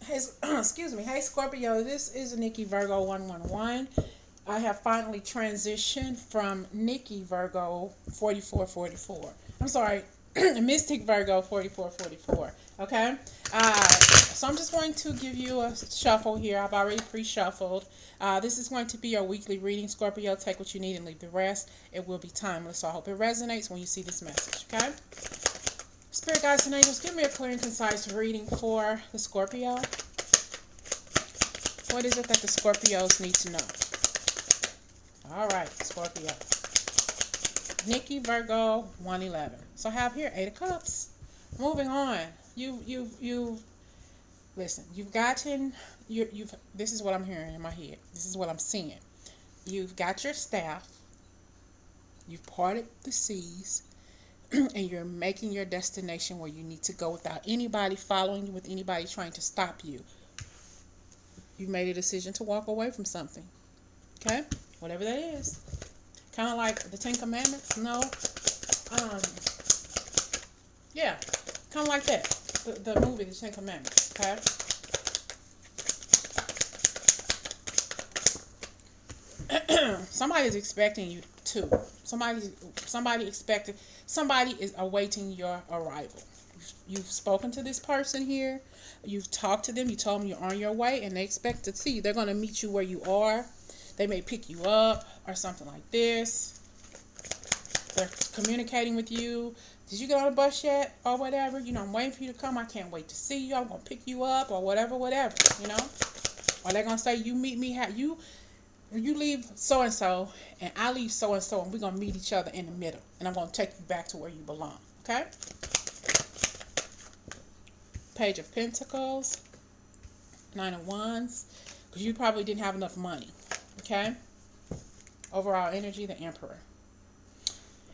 Hey, excuse me. Hey, Scorpio. This is Nikki Virgo 111. I have finally transitioned from Nikki Virgo 4444. I'm sorry, Mystic Virgo 4444. Okay. So I'm just going to give you a shuffle here. I've already pre-shuffled. This is going to be your weekly reading, Scorpio. Take what you need and leave the rest. It will be timeless. So I hope it resonates when you see this message. Okay. Spirit guides and angels, give me a clear and concise reading for the Scorpio. What is it that the Scorpios need to know? All right, Scorpio. Nikki Virgo 111. So I have here 8 of Cups. Moving on. You've listen. You've gotten you've. This is what I'm hearing in my head. This is what I'm seeing. You've got your staff. You've parted the seas, and you're making your destination where you need to go without anybody following you, with anybody trying to stop you. You made a decision to walk away from something. Okay? Whatever that is. Kind of like the Ten Commandments. No. Um, yeah. Kind of like that. The movie, The Ten Commandments. Okay? Somebody's expecting you to. Somebody expecting. Somebody is awaiting your arrival. You've spoken to this person here. You've talked to them. You told them you're on your way, and they expect to see you. They're going to meet you where you are. They may pick you up or something like this. They're communicating with you. Did you get on the bus yet? Or whatever. I'm waiting for you to come. I can't wait to see you. I'm going to pick you up or whatever. Or they're going to say, you meet me. You leave so-and-so and I leave so-and-so, and we're going to meet each other in the middle. And I'm going to take you back to where you belong. Okay? Page of Pentacles. 9 of Wands. Because you probably didn't have enough money. Okay? Overall energy, the Emperor.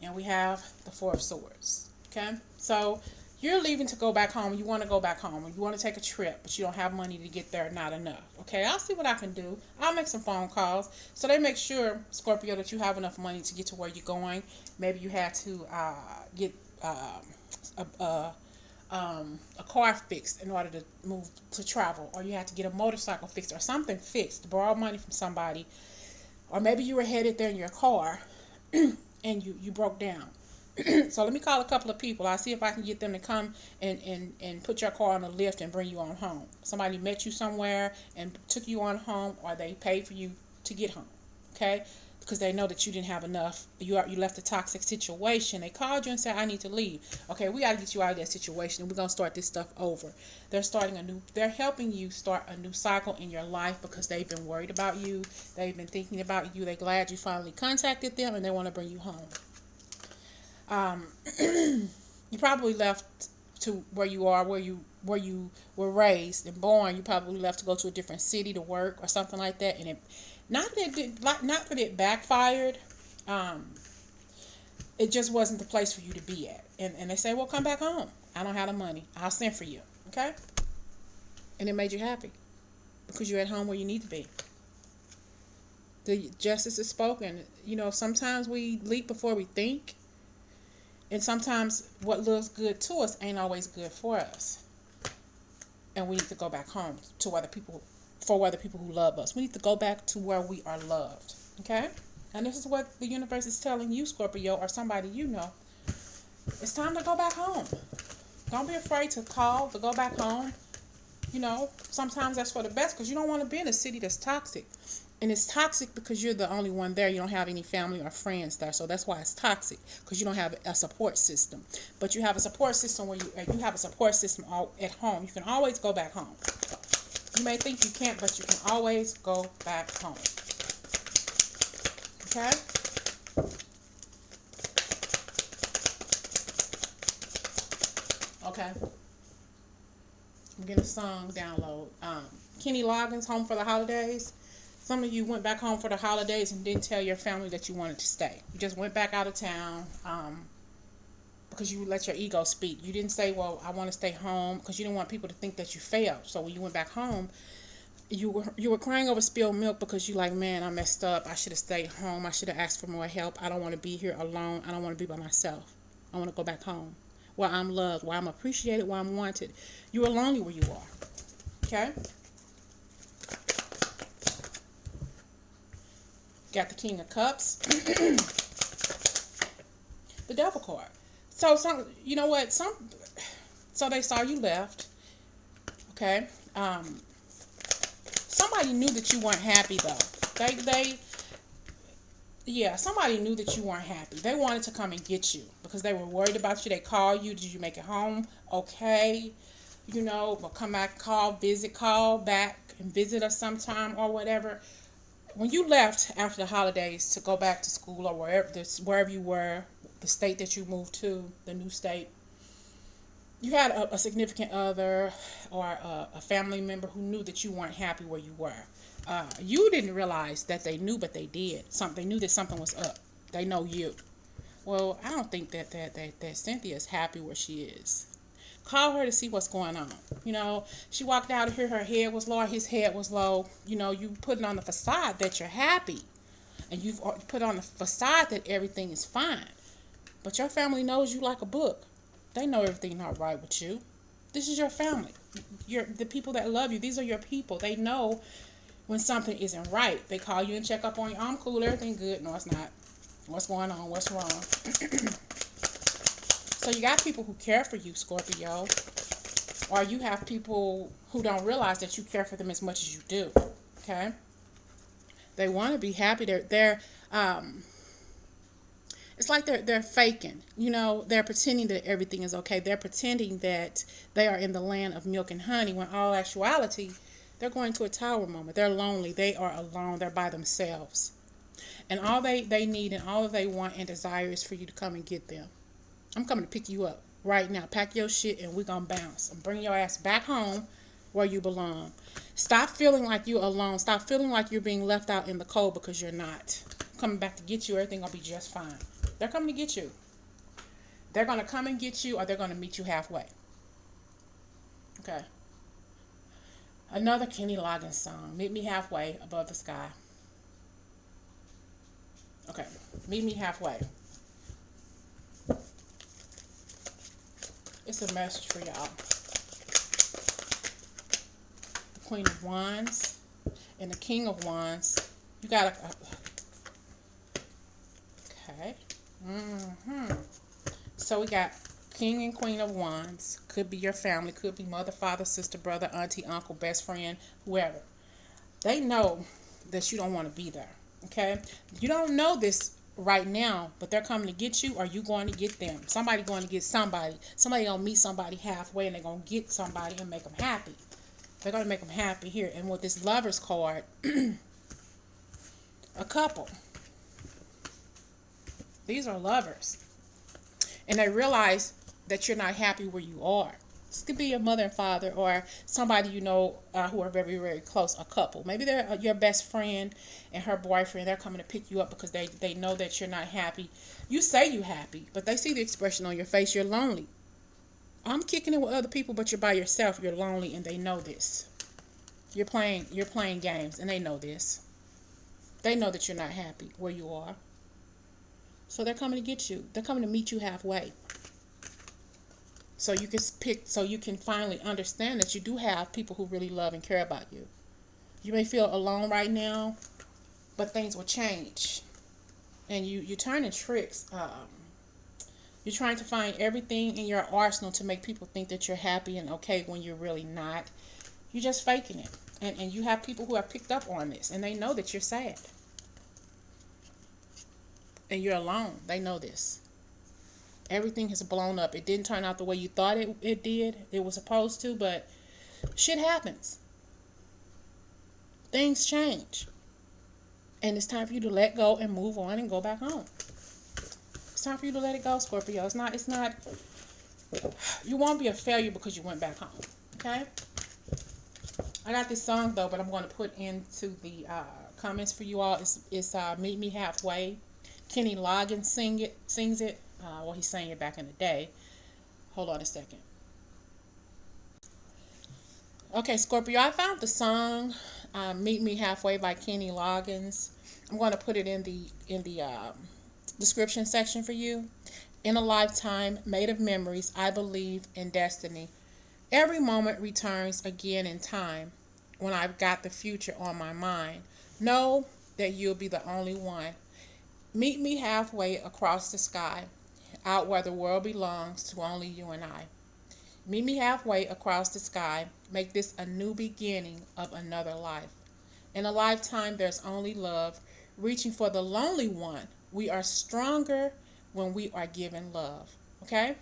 And we have the Four of Swords. Okay? So, you're leaving to go back home. You want to go back home. You want to take a trip, but you don't have money to get there. Not enough. Okay? I'll see what I can do. I'll make some phone calls. So, they make sure, Scorpio, that you have enough money to get to where you're going. Maybe you had to get a car fixed in order to move to travel, or you had to get a motorcycle fixed or something fixed, to borrow money from somebody, or maybe you were headed there in your car and you broke down. So let me call a couple of people. I'll see if I can get them to come and put your car on a lift and bring you on home. Somebody met you somewhere and took you on home, or they paid for you to get home. Okay? Because they know that you didn't have enough. You left a toxic situation. They called you and said, I need to leave. Okay, we got to get you out of that situation, and we're going to start this stuff over. They're helping you start a new cycle in your life because they've been worried about you. They've been thinking about you. They're glad you finally contacted them, and they want to bring you home. You probably left to where you are, where you were raised and born. You probably left to go to a different city to work or something like that, and not that it backfired. It just wasn't the place for you to be at. And they say, well, come back home. I don't have the money. I'll send for you. Okay? And it made you happy because you're at home where you need to be. The justice is spoken. Sometimes we leap before we think. And sometimes what looks good to us ain't always good for us. And we need to go back home to other people who love us. We need to go back to where we are loved. Okay? And this is what the universe is telling you, Scorpio, or somebody you know. It's time to go back home. Don't be afraid to call, to go back home. Sometimes that's for the best, because you don't want to be in a city that's toxic. And it's toxic because you're the only one there. You don't have any family or friends there. So that's why it's toxic, because you don't have a support system. But you have a support system where you have a support system at home. You can always go back home. You may think you can't, but you can always go back home. Okay? Okay. I'm getting a song download. Kenny Loggins, Home for the Holidays. Some of you went back home for the holidays and didn't tell your family that you wanted to stay. You just went back out of town because you let your ego speak. You didn't say, well, I want to stay home, because you didn't want people to think that you failed. So when you went back home, you were crying over spilled milk because you like, man, I messed up. I should have stayed home. I should have asked for more help. I don't want to be here alone. I don't want to be by myself. I want to go back home where I'm loved, where I'm appreciated, where I'm wanted. You are lonely where you are. Okay. Got the King of Cups. The Devil card. So you know what? So they saw you left. Okay. Somebody knew that you weren't happy though. Yeah, somebody knew that you weren't happy. They wanted to come and get you because they were worried about you. They called you. Did you make it home? Okay. But come back, call back and visit us sometime or whatever. When you left after the holidays to go back to school or wherever you were, the state that you moved to, the new state, you had a significant other or a family member who knew that you weren't happy where you were. You didn't realize that they knew, but they did. They knew that something was up. They know you. Well, I don't think that Cynthia is happy where she is. Call her to see what's going on. She walked out of here, her head was low, his head was low. You putting on the facade that you're happy. And you've put on the facade that everything is fine. But your family knows you like a book. They know everything not right with you. This is your family. The people that love you. These are your people. They know when something isn't right. They call you and check up on you. I'm cool. Everything good. No, it's not. What's going on? What's wrong? So you got people who care for you, Scorpio. Or you have people who don't realize that you care for them as much as you do. Okay? They want to be happy. It's like they're faking. They're pretending that everything is okay. They're pretending that they are in the land of milk and honey, when all actuality, they're going to a tower moment. They're lonely. They are alone. They're by themselves. And all they need and all they want and desire is for you to come and get them. I'm coming to pick you up right now. Pack your shit and we're going to bounce. I'm bringing your ass back home where you belong. Stop feeling like you're alone. Stop feeling like you're being left out in the cold, because you're not. I'm coming back to get you. Everything going to be just fine. They're coming to get you. They're going to come and get you, or they're going to meet you halfway. Okay. Another Kenny Loggins song. Meet me halfway above the sky. Okay. Meet me halfway. It's a message for y'all. The Queen of Wands and the King of Wands. You got a... Okay. So we got King and Queen of Wands. Could be your family. Could be mother, father, sister, brother, auntie, uncle, best friend, whoever. They know that you don't want to be there. Okay? You don't know this right now, but they're coming to get you, or you going to get them. Somebody going to get somebody. Somebody going to meet somebody halfway, and they're going to get somebody and make them happy. They're going to make them happy here. And with this Lovers card, a couple. These are lovers. And they realize that you're not happy where you are. This could be your mother and father, or somebody who are very, very close, a couple. Maybe they're your best friend and her boyfriend. They're coming to pick you up because they know that you're not happy. You say you're happy, but they see the expression on your face. You're lonely. I'm kicking it with other people, but you're by yourself. You're lonely, and they know this. You're playing games, and they know this. They know that you're not happy where you are. So they're coming to get you. They're coming to meet you halfway. So you can finally understand that you do have people who really love and care about you. You may feel alone right now, but things will change. And you're turning tricks. You're trying to find everything in your arsenal to make people think that you're happy and okay when you're really not. You're just faking it. And you have people who have picked up on this, and they know that you're sad. And you're alone. They know this. Everything has blown up. It didn't turn out the way you thought it did. It was supposed to, but shit happens. Things change. And it's time for you to let go and move on and go back home. It's time for you to let it go, Scorpio. It's not, you won't be a failure because you went back home. Okay? I got this song though, but I'm going to put into the comments for you all. It's Meet Me Halfway. Kenny Loggins sings it. Well, he sang it back in the day. Hold on a second. Okay, Scorpio, I found the song Meet Me Halfway by Kenny Loggins. I'm going to put it in the description section for you. In a lifetime made of memories, I believe in destiny. Every moment returns again in time when I've got the future on my mind. Know that you'll be the only one. Meet me halfway across the sky, out where the world belongs to only you and I. Meet me halfway across the sky. Make this a new beginning of another life. In a lifetime, there's only love. Reaching for the lonely one. We are stronger when we are given love. Okay?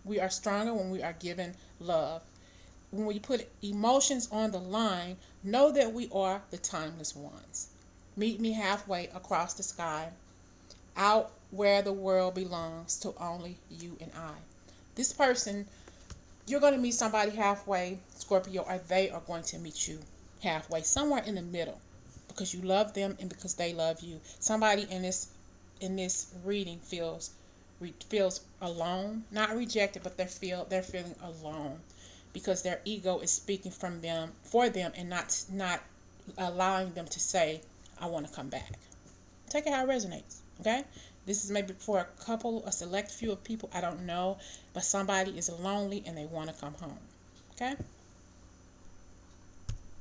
We are stronger when we are given love. When we put emotions on the line, know that we are the timeless ones. Meet me halfway across the sky, out where the world belongs to only you and I. This person, you're going to meet somebody halfway, Scorpio, or they are going to meet you halfway, somewhere in the middle, because you love them and because they love you. Somebody in this reading feels alone, not rejected, but they're feeling alone because their ego is speaking from them for them and not allowing them to say, I want to come back. Take it how it resonates. Okay? This is maybe for a select few of people, I don't know, but somebody is lonely and they want to come home. Okay?